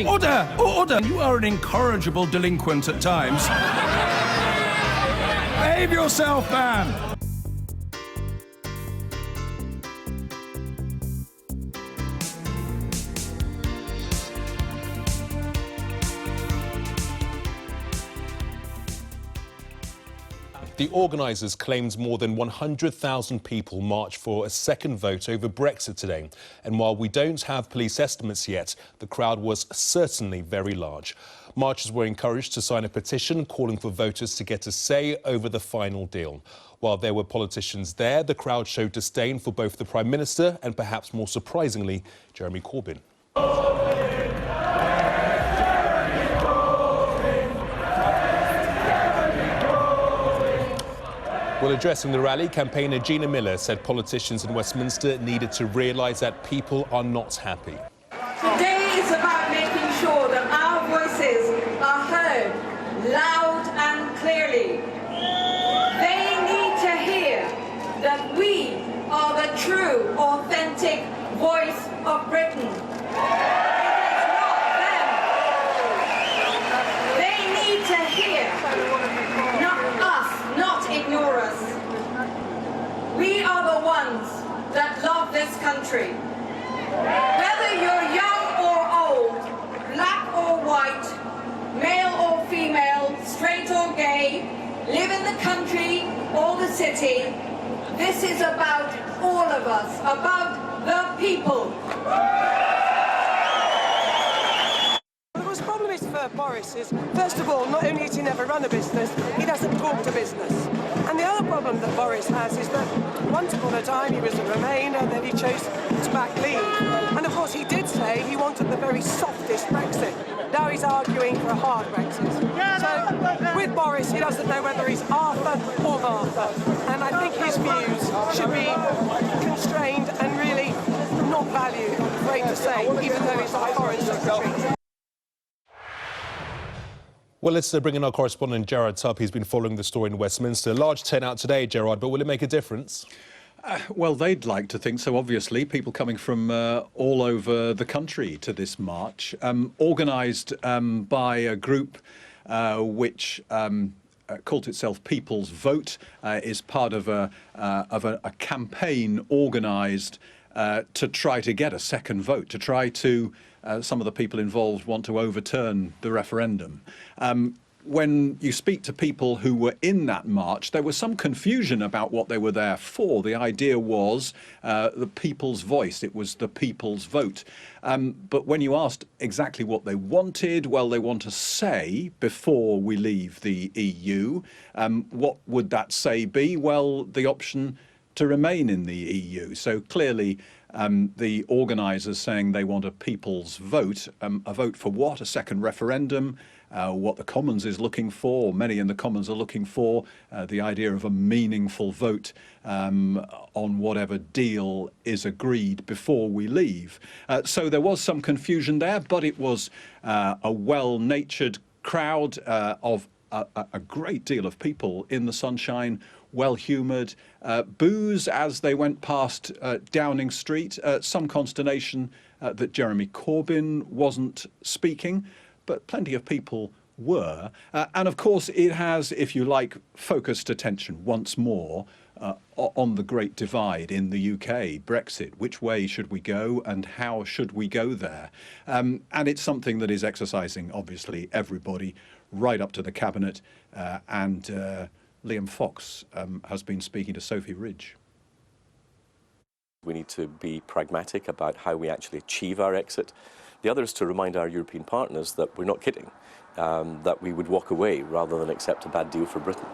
Order! Order! You are an incorrigible delinquent at times. Behave yourself, man! The organisers claimed more than 100,000 people marched for a second vote over Brexit today. And while we don't have police estimates yet, the crowd was certainly very large. Marchers were encouraged to sign a petition calling for voters to get a say over the final deal. While there were politicians there, the crowd showed disdain for both the Prime Minister and, perhaps more surprisingly, Jeremy Corbyn. While addressing the rally, campaigner Gina Miller said politicians in Westminster needed to realise that people are not happy. Today is about making sure that our voices are heard loud and clearly. They need to hear that we are the true, authentic voice of Britain. It is not them. They need to hear, not us, not ignore us. We are the ones that love this country. Whether you're young or old, black or white, male or female, straight or gay, live in the country or the city, this is about all of us, about the people. The problem is for Boris is, first of all, not only does he never run a business, he doesn't talk to business. And the other problem that Boris has is that once upon a time he was a Remainer, then he chose to back Leave. And of course he did say he wanted the very softest Brexit. Now he's arguing for a hard Brexit. So with Boris, he doesn't know whether he's Arthur or Martha. And I think his views should be constrained and really not valued, I'm afraid to say, even though he's our Foreign Secretary. Well, let's bring in our correspondent, Gerard Tubb. He's been following the story in Westminster. Large turnout today, Gerard, but will it make a difference? Well, they'd like to think so, obviously. People coming from all over the country to this march, organised by a group which called itself People's Vote, is part of a campaign organised to try to get a second vote, to try to, some of the people involved want to overturn the referendum. When you speak to people who were in that march, there was some confusion about what they were there for. The idea was the people's voice. It was the people's vote. But when you asked exactly what they wanted, well, they want to say before we leave the EU. What would that say be? Well, the option to remain in the EU. So clearly, the organisers saying they want a people's vote. A vote for what? A second referendum. What the Commons is looking for, many in the Commons are looking for, the idea of a meaningful vote on whatever deal is agreed before we leave. So there was some confusion there, but it was a well-natured crowd of a great deal of people in the sunshine, well-humoured. Boos as they went past Downing Street. Some consternation that Jeremy Corbyn wasn't speaking, but plenty of people were. And of course, it has, if you like, focused attention once more on the great divide in the UK, Brexit. Which way should we go and how should we go there? And it's something that is exercising, obviously, everybody right up to the cabinet. And Liam Fox has been speaking to Sophie Ridge. We need to be pragmatic about how we actually achieve our exit. The other is to remind our European partners that we're not kidding, that we would walk away rather than accept a bad deal for Britain.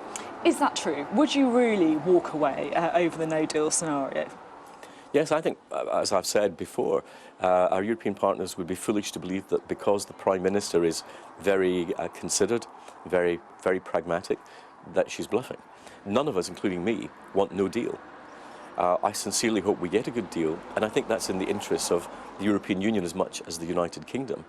Is that true? Would you really walk away over the no-deal scenario? Yes, I think, as I've said before, our European partners would be foolish to believe that because the Prime Minister is very considered, very pragmatic, that she's bluffing. None of us, including me, want no deal. I sincerely hope we get a good deal, and I think that's in the interests of the European Union as much as the United Kingdom.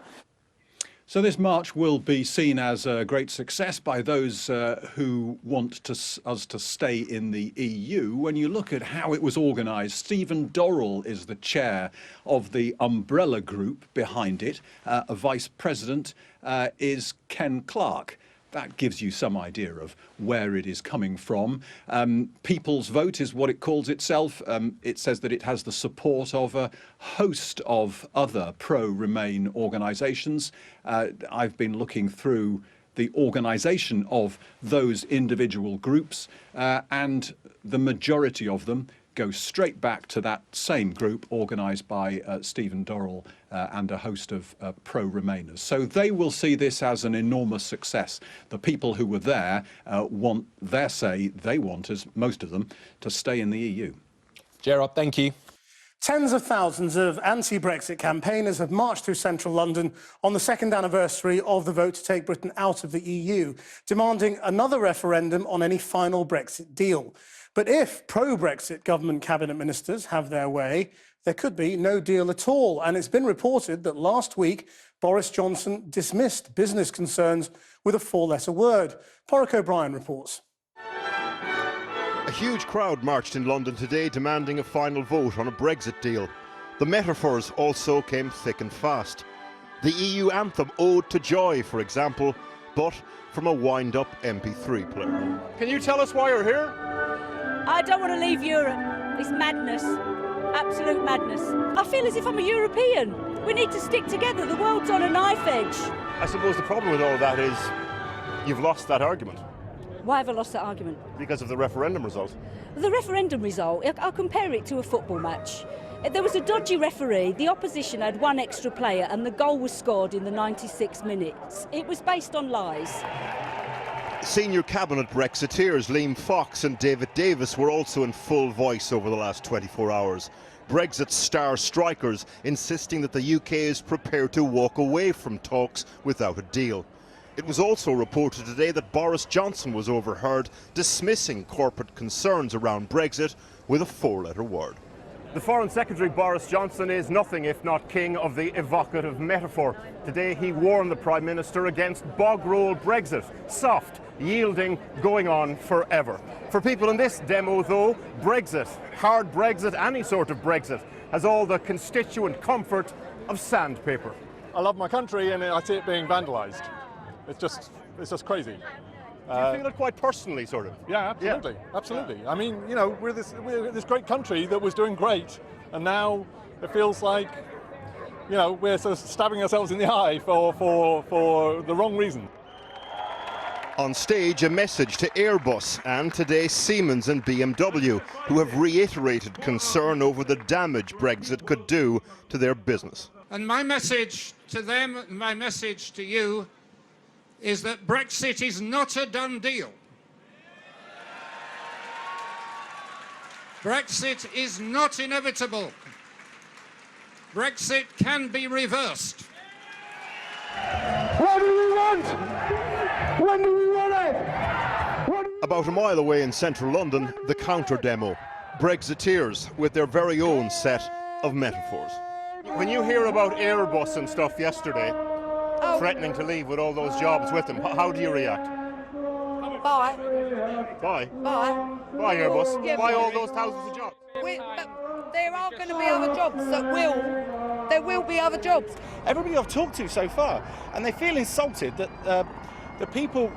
So this march will be seen as a great success by those who want us to stay in the EU. When you look at how it was organised, Stephen Dorrell is the chair of the umbrella group behind it. A vice president is Ken Clarke. That gives you some idea of where it is coming from. People's Vote is what it calls itself. It says that it has the support of a host of other pro-Remain organisations. I've been looking through the organisation of those individual groups, and the majority of them go straight back to that same group organised by Stephen Dorrell and a host of pro-Remainers. So they will see this as an enormous success. The people who were there want their say, they want, as most of them, to stay in the EU. Gerard, thank you. Tens of thousands of anti-Brexit campaigners have marched through central London on the second anniversary of the vote to take Britain out of the EU, demanding another referendum on any final Brexit deal. But if pro-Brexit government cabinet ministers have their way, there could be no deal at all. And it's been reported that last week, Boris Johnson dismissed business concerns with a four-letter word. Porrick O'Brien reports. A huge crowd marched in London today demanding a final vote on a Brexit deal. The metaphors also came thick and fast. The EU anthem Ode to Joy, for example, but from a wind-up MP3 player. Can you tell us why you're here? I don't want to leave Europe. It's madness. Absolute madness. I feel as if I'm a European. We need to stick together. The world's on a knife edge. I suppose the problem with all that is you've lost that argument. Why have I lost that argument? Because of the referendum result. The referendum result, I'll compare it to a football match. There was a dodgy referee, the opposition had one extra player and the goal was scored in the 96 minutes. It was based on lies. Senior cabinet Brexiteers Liam Fox and David Davis were also in full voice over the last 24 hours. Brexit star strikers insisting that the UK is prepared to walk away from talks without a deal. It was also reported today that Boris Johnson was overheard dismissing corporate concerns around Brexit with a four-letter word. The Foreign Secretary Boris Johnson is nothing if not king of the evocative metaphor. Today he warned the Prime Minister against bog-roll Brexit, soft, yielding, going on forever. For people in this demo though, Brexit, hard Brexit, any sort of Brexit, has all the constituent comfort of sandpaper. I love my country and I see it being vandalised. It's just crazy. Do you feel it quite personally, sort of? Yeah, absolutely, yeah. Absolutely. Yeah. I mean, you know, we're this great country that was doing great, and now it feels like, you know, we're sort of stabbing ourselves in the eye for the wrong reason. On stage, a message to Airbus and today Siemens and BMW, who have reiterated concern over the damage Brexit could do to their business. And my message to them, my message to you, is that Brexit is not a done deal. Brexit is not inevitable. Brexit can be reversed. What do we want? When do we want it? About a mile away in central London, the counter demo. Brexiteers with their very own set of metaphors. When you hear about Airbus and stuff yesterday, threatening to leave with all those jobs with them, how do you react? Bye. Bye? Bye. Bye, Airbus. Yeah, Bye all those thousands of jobs. But there are going to be other jobs there will be other jobs. Everybody I've talked to so far, and they feel insulted that the people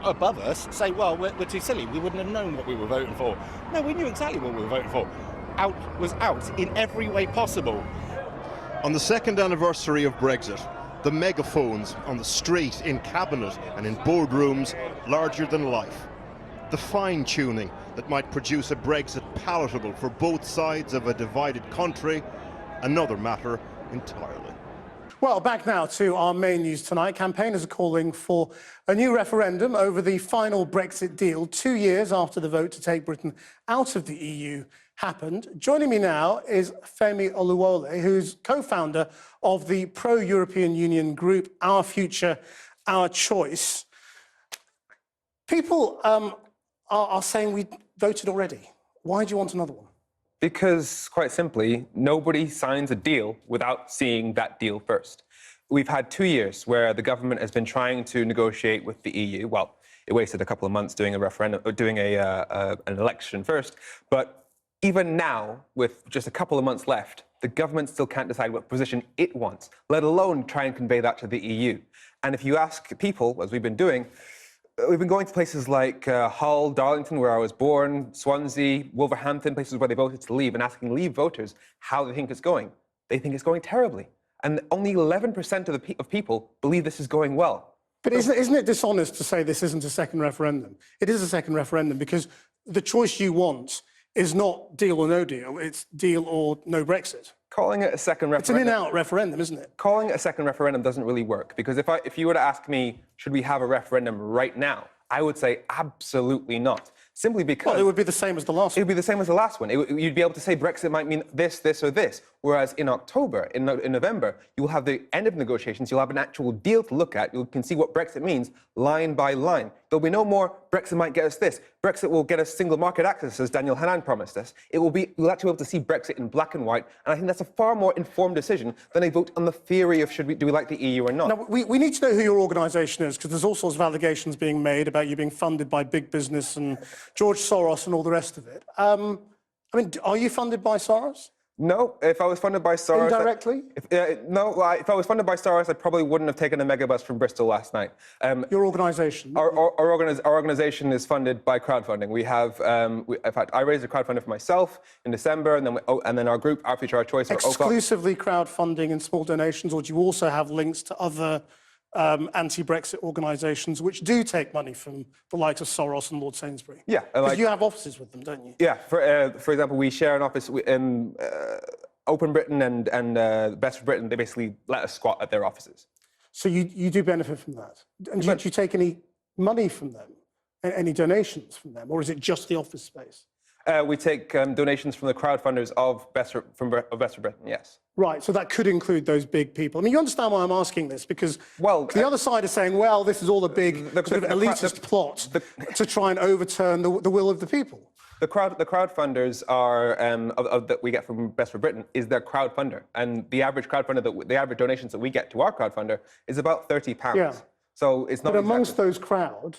above us say, well, we're too silly, we wouldn't have known what we were voting for. No, we knew exactly what we were voting for. Out was out in every way possible. On the second anniversary of Brexit, the megaphones on the street, in cabinet and in boardrooms, larger than life. The fine-tuning that might produce a Brexit palatable for both sides of a divided country, another matter entirely. Well, back now to our main news tonight. Campaigners are calling for a new referendum over the final Brexit deal 2 years after the vote to take Britain out of the EU happened. Joining me now is Femi Oluwole, who's co-founder of the pro-European Union group Our Future, Our Choice. People are saying we voted already. Why do you want another one? Because, quite simply, nobody signs a deal without seeing that deal first. we've had 2 years where the government has been trying to negotiate with the EU. Well, it wasted a couple of months doing a referendum, or doing an election first. But even now, with just a couple of months left, the government still can't decide what position it wants, let alone try and convey that to the EU. And if you ask people, as we've been doing, we've been going to places like Hull, Darlington, where I was born, Swansea, Wolverhampton, places where they voted to leave, and asking Leave voters how they think it's going. They think it's going terribly. And only 11% of people believe this is going well. But isn't it dishonest to say this isn't a second referendum? It is a second referendum because the choice you want is not deal or no deal, it's deal or no Brexit. Calling it a second referendum... It's an in-out referendum, isn't it? Calling it a second referendum doesn't really work, because if you were to ask me, should we have a referendum right now, I would say absolutely not. Simply because... Well, it would be the same as the last one. It would be the same as the last one. You'd be able to say Brexit might mean this, this, or this. Whereas in October, in November, you will have the end of negotiations, you'll have an actual deal to look at, you can see what Brexit means line by line. There'll be no more, Brexit might get us this, Brexit will get us single market access, as Daniel Hannan promised us. We'll actually be able to see Brexit in black and white, and I think that's a far more informed decision than a vote on the theory of do we like the EU or not. Now, we need to know who your organisation is, because there's all sorts of allegations being made about you being funded by big business and George Soros and all the rest of it. I mean, are you funded by Soros? No, if I was funded by Soros... Indirectly? If I was funded by Soros, I probably wouldn't have taken a megabus from Bristol last night. Your organisation? Our organisation is funded by crowdfunding. We have, in fact, I raised a crowdfunder for myself in December, and then our group, Our Future, Our Choice... Exclusively crowdfunding and small donations, or do you also have links to other anti-Brexit organisations which do take money from the likes of Soros and Lord Sainsbury? Yeah. Because you have offices with them, don't you? Yeah. For example, we share an office in Open Britain and Best for Britain. They basically let us squat at their offices. So you do benefit from that? And do you take any money from them? Any donations from them? Or is it just the office space? We take donations from the crowdfunders of Best for Britain, yes. Right, so that could include those big people. I mean, you understand why I'm asking this, because the other side is saying, well, this is all a big sort of elitist plot to try and overturn the will of the people. The crowdfunders are that we get from Best for Britain is their crowdfunder, and the average crowdfunder, the average donations that we get to our crowdfunder is about £30. Yeah. So it's not. But amongst those crowd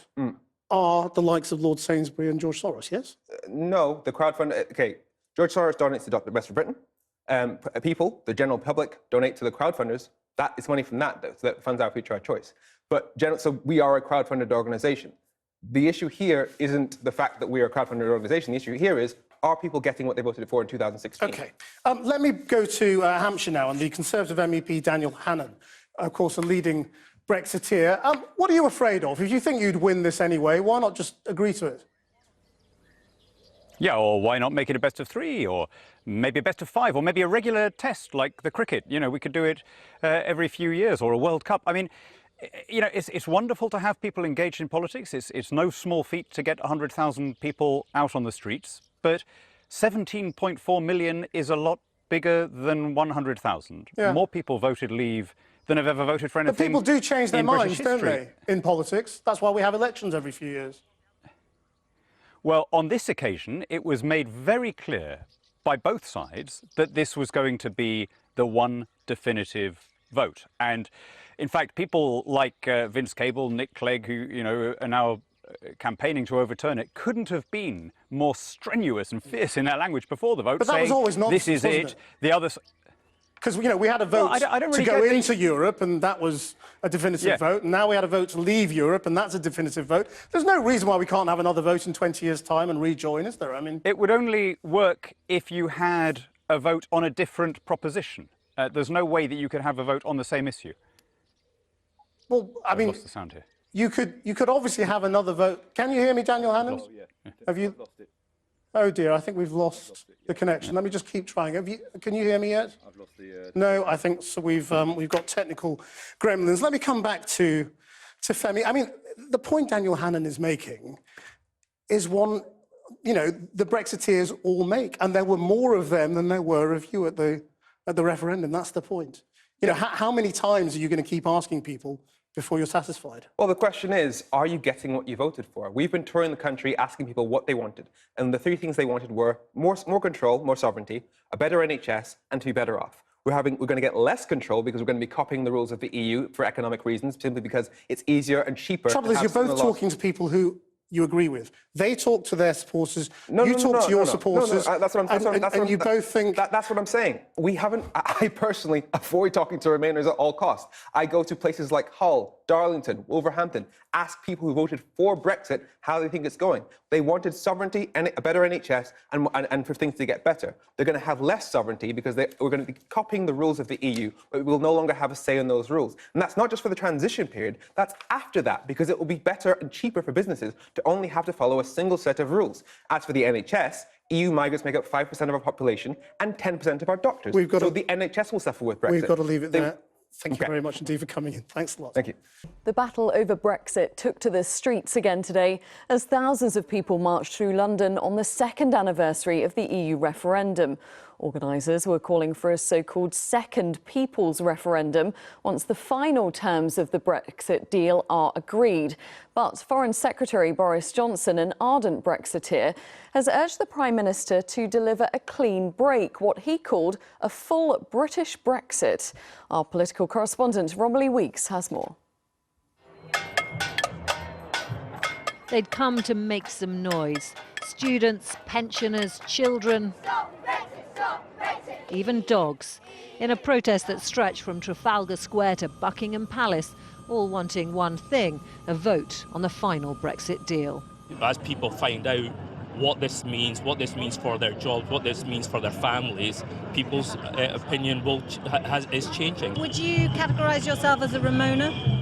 are the likes of Lord Sainsbury and George Soros, yes? No, the crowdfunder. Okay, George Soros donates to Best for Britain. People, the general public, donate to the crowdfunders. That is money from that funds Our Future, Our Choice. But so we are a crowdfunded organisation. The issue here isn't the fact that we are a crowdfunded organisation. The issue here is, are people getting what they voted for in 2016? OK. Let me go to Hampshire now, and the Conservative MEP Daniel Hannan, of course, a leading Brexiteer. What are you afraid of? If you think you'd win this anyway, why not just agree to it? Yeah, or why not make it a best of 3, or maybe a best of 5, or maybe a regular test like the cricket. You know, we could do it every few years, or a World Cup. I mean, you know, it's wonderful to have people engaged in politics. It's no small feat to get 100,000 people out on the streets, but 17.4 million is a lot bigger than 100,000. Yeah. More people voted Leave than have ever voted for anything. But people do change their minds, don't they, in politics? That's why we have elections every few years. Well, on this occasion, it was made very clear by both sides that this was going to be the one definitive vote. And in fact, people like Vince Cable, Nick Clegg, who, you know, are now campaigning to overturn it, couldn't have been more strenuous and fierce in their language before the vote. But that was always nonsense, this is it. The other. Because, you know, we had a vote to go into Europe, and that was a definitive vote. And now we had a vote to leave Europe, and that's a definitive vote. There's no reason why we can't have another vote in 20 years' time and rejoin, is there? I mean, it would only work if you had a vote on a different proposition. There's no way that you could have a vote on the same issue. Well, I mean, I've lost the sound here. You could obviously have another vote. Can you hear me, Daniel Hannan? Have you? Lost it. Oh dear, I think we've lost the connection. Let me just keep trying. Can you hear me yet? I've lost the. No, I think so. We've got technical gremlins. Let me come back to Femi. I mean, the point Daniel Hannan is making is one, you know, the Brexiteers all make, and there were more of them than there were of you at the referendum. That's the point. You know, how many times are you going to keep asking people before you're satisfied? Well, the question is, are you getting what you voted for? We've been touring the country asking people what they wanted, and the 3 things they wanted were more control, more sovereignty, a better NHS, and to be better off. We're going to get less control because we're going to be copying the rules of the EU for economic reasons, simply because it's easier and cheaper. The trouble is, you're both talking to people who you agree with. They talk to their supporters. You talk to your supporters. That's what I'm. And you both think that's what I'm saying. We haven't. I personally avoid talking to Remainers at all costs. I go to places like Hull, Darlington, Wolverhampton. Ask people who voted for Brexit how they think it's going. They wanted sovereignty and a better NHS and for things to get better. They're going to have less sovereignty because we're going to be copying the rules of the EU, but we will no longer have a say in those rules. And that's not just for the transition period. That's after that, because it will be better and cheaper for businesses to only have to follow a single set of rules. As for the NHS, EU migrants make up 5% of our population and 10% of our doctors. The NHS will suffer with Brexit. We've got to leave it there. Thank you very much indeed for coming in. Thanks a lot. Thank you. The battle over Brexit took to the streets again today as thousands of people marched through London on the second anniversary of the EU referendum. Organisers were calling for a so-called second people's referendum once the final terms of the Brexit deal are agreed. But Foreign Secretary Boris Johnson, an ardent Brexiteer, has urged the Prime Minister to deliver a clean break, what he called a full British Brexit. Our political correspondent Romilly Weeks has more. They'd come to make some noise. Students, pensioners, children, even dogs, in a protest that stretched from Trafalgar Square to Buckingham Palace, all wanting one thing, a vote on the final Brexit deal. As people find out what this means for their jobs, what this means for their families, people's opinion is changing. Would you categorise yourself as a Remoaner?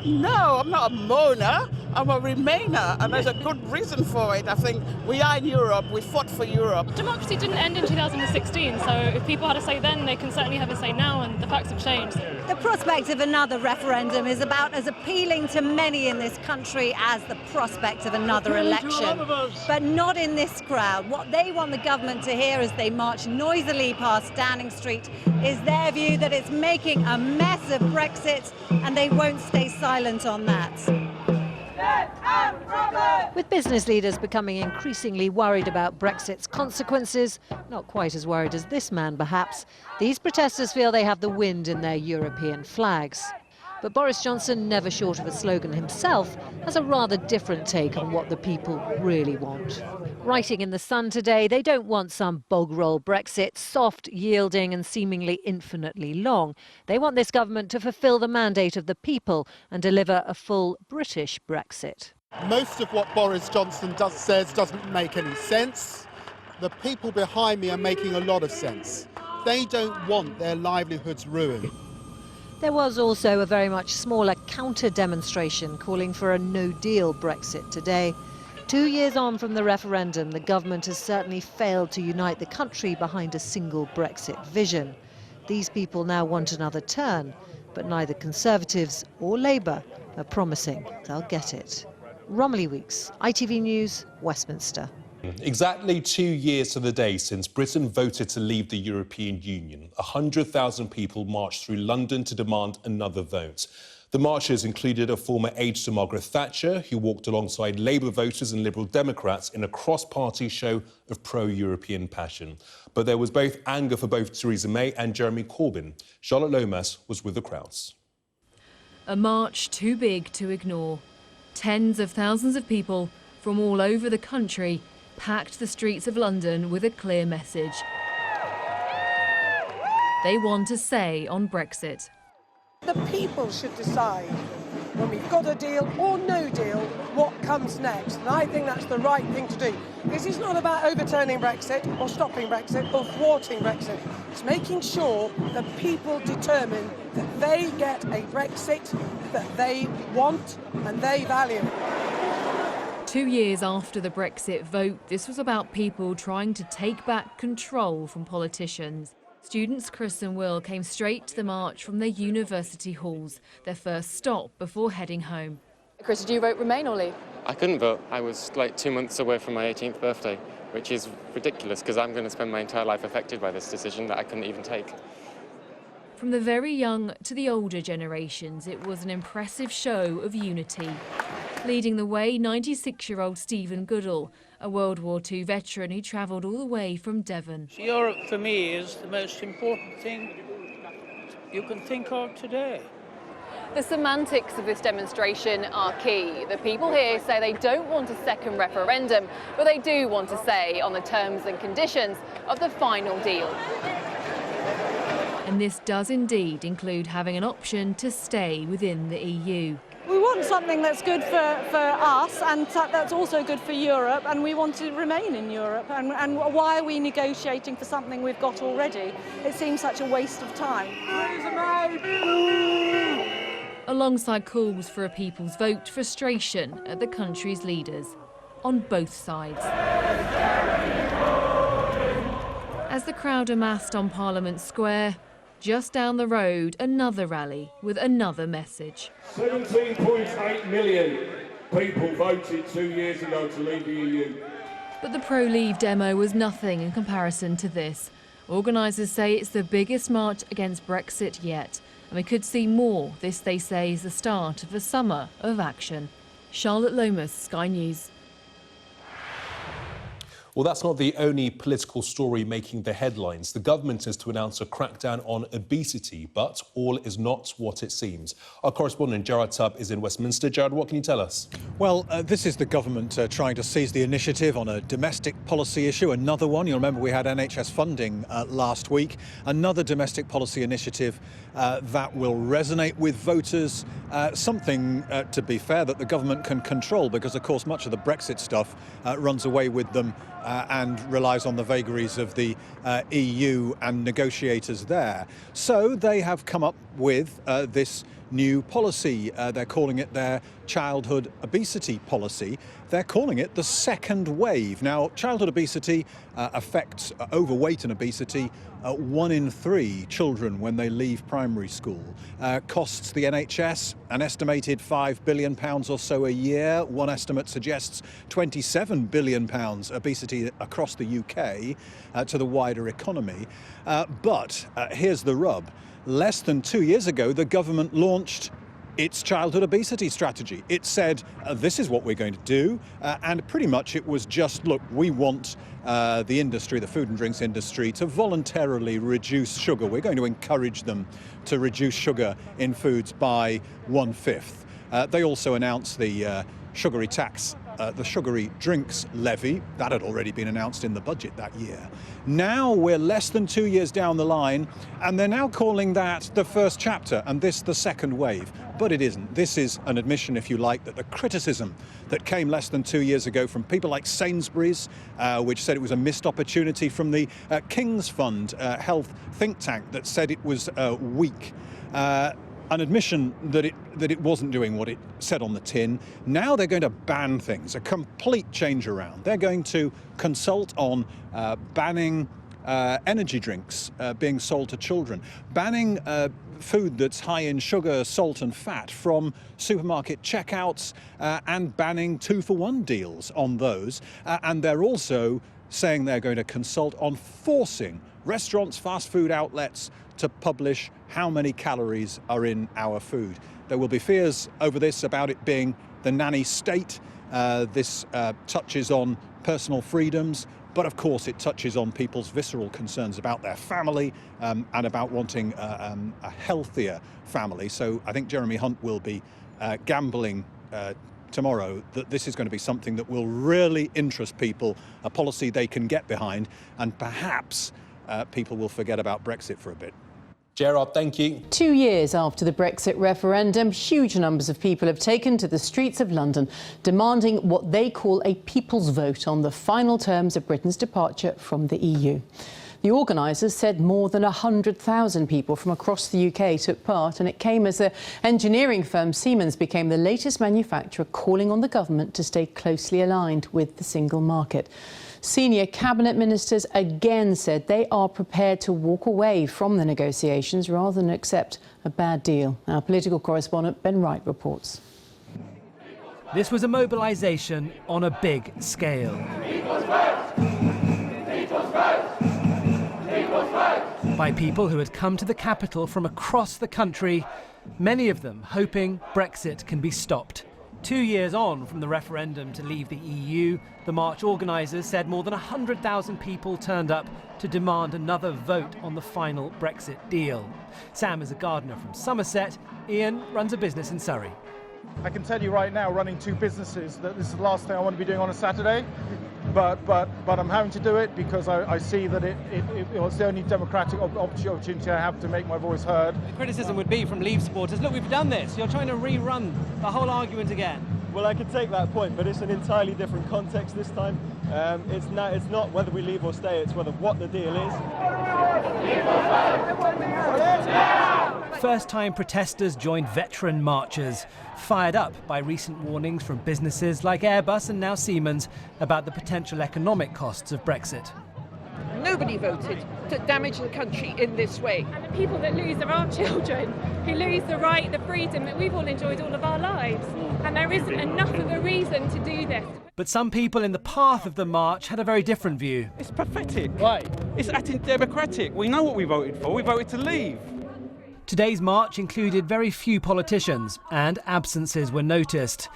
No, I'm not a moaner. I'm a Remainer, and there's a good reason for it. I think we are in Europe. We fought for Europe. Democracy didn't end in 2016, so if people had a say then, they can certainly have a say now, and the facts have changed. The prospect of another referendum is about as appealing to many in this country as the prospect of another election. But not in this crowd. What they want the government to hear as they march noisily past Downing Street is their view that it's making a mess of Brexit, and they won't stay silent on that. With business leaders becoming increasingly worried about Brexit's consequences, not quite as worried as this man perhaps, these protesters feel they have the wind in their European flags. But Boris Johnson, never short of a slogan himself, has a rather different take on what the people really want. Writing in The Sun today, they don't want some bog-roll Brexit, soft, yielding and seemingly infinitely long. They want this government to fulfil the mandate of the people and deliver a full British Brexit. Most of what Boris Johnson says doesn't make any sense. The people behind me are making a lot of sense. They don't want their livelihoods ruined. There was also a very much smaller counter-demonstration calling for a no-deal Brexit today. 2 years on from the referendum, the government has certainly failed to unite the country behind a single Brexit vision. These people now want another turn, but neither Conservatives or Labour are promising they'll get it. Romilly Weeks, ITV News, Westminster. Exactly 2 years to the day since Britain voted to leave the European Union, 100,000 people marched through London to demand another vote. The marchers included a former aide to Margaret Thatcher, who walked alongside Labour voters and Liberal Democrats in a cross-party show of pro-European passion. But there was both anger for both Theresa May and Jeremy Corbyn. Charlotte Lomas was with the crowds. A march too big to ignore. Tens of thousands of people from all over the country packed the streets of London with a clear message. They want a say on Brexit. The people should decide, when we've got a deal or no deal, what comes next. And I think that's the right thing to do. This is not about overturning Brexit or stopping Brexit or thwarting Brexit. It's making sure that people determine that they get a Brexit that they want and they value. 2 years after the Brexit vote, this was about people trying to take back control from politicians. Students Chris and Will came straight to the march from their university halls, their first stop before heading home. Chris, did you vote Remain or Leave? I couldn't vote. I was like 2 months away from my 18th birthday, which is ridiculous because I'm going to spend my entire life affected by this decision that I couldn't even take. From the very young to the older generations, it was an impressive show of unity. Leading the way, 96-year-old Stephen Goodall, a World War II veteran who travelled all the way from Devon. Europe for me is the most important thing you can think of today. The semantics of this demonstration are key. The people here say they don't want a second referendum, but they do want to say on the terms and conditions of the final deal. And this does indeed include having an option to stay within the EU. We want something that's good for us and that's also good for Europe, and we want to remain in Europe. And why are we negotiating for something we've got already? It seems such a waste of time. Alongside calls for a people's vote, frustration at the country's leaders on both sides. As the crowd amassed on Parliament Square, just down the road, another rally with another message. 17.8 million people voted 2 years ago to leave the EU. But the pro-Leave demo was nothing in comparison to this. Organisers say it's the biggest march against Brexit yet. And we could see more. This, they say, is the start of a summer of action. Charlotte Lomas, Sky News. Well, that's not the only political story making the headlines. The government is to announce a crackdown on obesity, but all is not what it seems. Our correspondent Gerard Tubb is in Westminster. Gerard, what can you tell us? Well, this is the government trying to seize the initiative on a domestic policy issue. Another one. You'll remember we had NHS funding last week. Another domestic policy initiative that will resonate with voters. Something, to be fair, that the government can control because, of course, much of the Brexit stuff runs away with them and relies on the vagaries of the EU and negotiators there. So they have come up with this new policy. They're calling it their childhood obesity policy. They're calling it the second wave. Now, childhood obesity affects overweight and obesity 1 in 3 children when they leave primary school. Costs the NHS an estimated £5 billion or so a year. One estimate suggests £27 billion obesity across the UK to the wider economy. But here's the rub. Less than 2 years ago, the government launched its childhood obesity strategy. It said, this is what we're going to do. And pretty much it was just, look, we want the industry, the food and drinks industry, to voluntarily reduce sugar. We're going to encourage them to reduce sugar in foods by 1/5. They also announced the sugary tax, the sugary drinks levy. That had already been announced in the budget that year. Now we're less than 2 years down the line, and they're now calling that the first chapter, and this the second wave. But it isn't. This is an admission, if you like, that the criticism that came less than 2 years ago from people like Sainsbury's, which said it was a missed opportunity, from the King's Fund health think tank that said it was weak. An admission that it wasn't doing what it said on the tin. Now they're going to ban things, a complete change around. They're going to consult on banning energy drinks being sold to children, banning food that's high in sugar, salt and fat from supermarket checkouts, and banning 2-for-1 deals on those. And they're also saying they're going to consult on forcing restaurants, fast food outlets to publish how many calories are in our food. There will be fears over this about it being the nanny state. This touches on personal freedoms, but of course it touches on people's visceral concerns about their family and about wanting a healthier family. So I think Jeremy Hunt will be gambling tomorrow that this is going to be something that will really interest people, a policy they can get behind, and perhaps people will forget about Brexit for a bit. Gerard, thank you. 2 years after the Brexit referendum, huge numbers of people have taken to the streets of London, demanding what they call a people's vote on the final terms of Britain's departure from the EU. The organisers said more than 100,000 people from across the UK took part, and it came as the engineering firm Siemens became the latest manufacturer calling on the government to stay closely aligned with the single market. Senior cabinet ministers again said they are prepared to walk away from the negotiations rather than accept a bad deal. Our political correspondent Ben Wright reports. This was a mobilisation on a big scale. By people who had come to the capital from across the country, many of them hoping Brexit can be stopped. 2 years on from the referendum to leave the EU, the march organisers said more than 100,000 people turned up to demand another vote on the final Brexit deal. Sam is a gardener from Somerset. Ian runs a business in Surrey. I can tell you right now, running two businesses, that this is the last thing I want to be doing on a Saturday. But I'm having to do it because I see that it's the only democratic opportunity I have to make my voice heard. The criticism would be from Leave supporters, look, we've done this. You're trying to rerun the whole argument again. Well, I could take that point, but it's an entirely different context this time. It's not whether we leave or stay, it's what the deal is. First-time protesters joined veteran marchers, fired up by recent warnings from businesses like Airbus and now Siemens about the potential economic costs of Brexit. Nobody voted to damage the country in this way. And the people that lose are our children, who lose the right, the freedom that we've all enjoyed all of our lives. And there isn't enough of a reason to do this. But some people in the path of the march had a very different view. It's pathetic. Why? It's anti-democratic. We know what we voted for. We voted to leave. Today's march included very few politicians, and absences were noticed.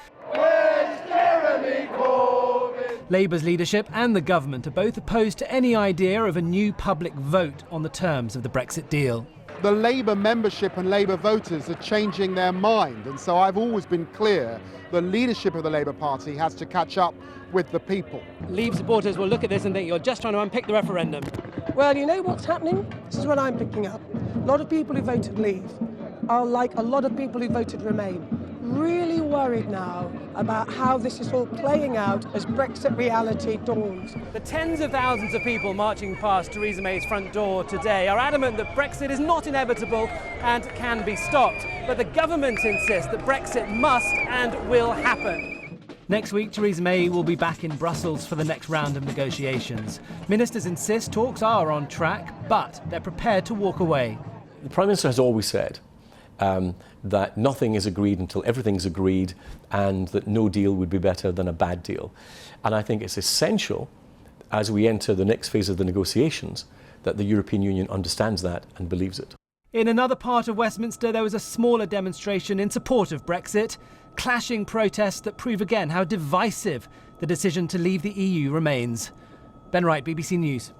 Labour's leadership and the government are both opposed to any idea of a new public vote on the terms of the Brexit deal. The Labour membership and Labour voters are changing their mind, and so I've always been clear the leadership of the Labour Party has to catch up with the people. Leave supporters will look at this and think you're just trying to unpick the referendum. Well, you know what's happening? This is what I'm picking up. A lot of people who voted Leave are like a lot of people who voted Remain. Really worried now about how this is all playing out as Brexit reality dawns. The tens of thousands of people marching past Theresa May's front door today are adamant that Brexit is not inevitable and can be stopped. But the government insists that Brexit must and will happen. Next week, Theresa May will be back in Brussels for the next round of negotiations. Ministers insist talks are on track, but they're prepared to walk away. The Prime Minister has always said that nothing is agreed until everything's agreed, and that no deal would be better than a bad deal. And I think it's essential, as we enter the next phase of the negotiations, that the European Union understands that and believes it. In another part of Westminster, there was a smaller demonstration in support of Brexit, clashing protests that prove again how divisive the decision to leave the EU remains. Ben Wright, BBC News.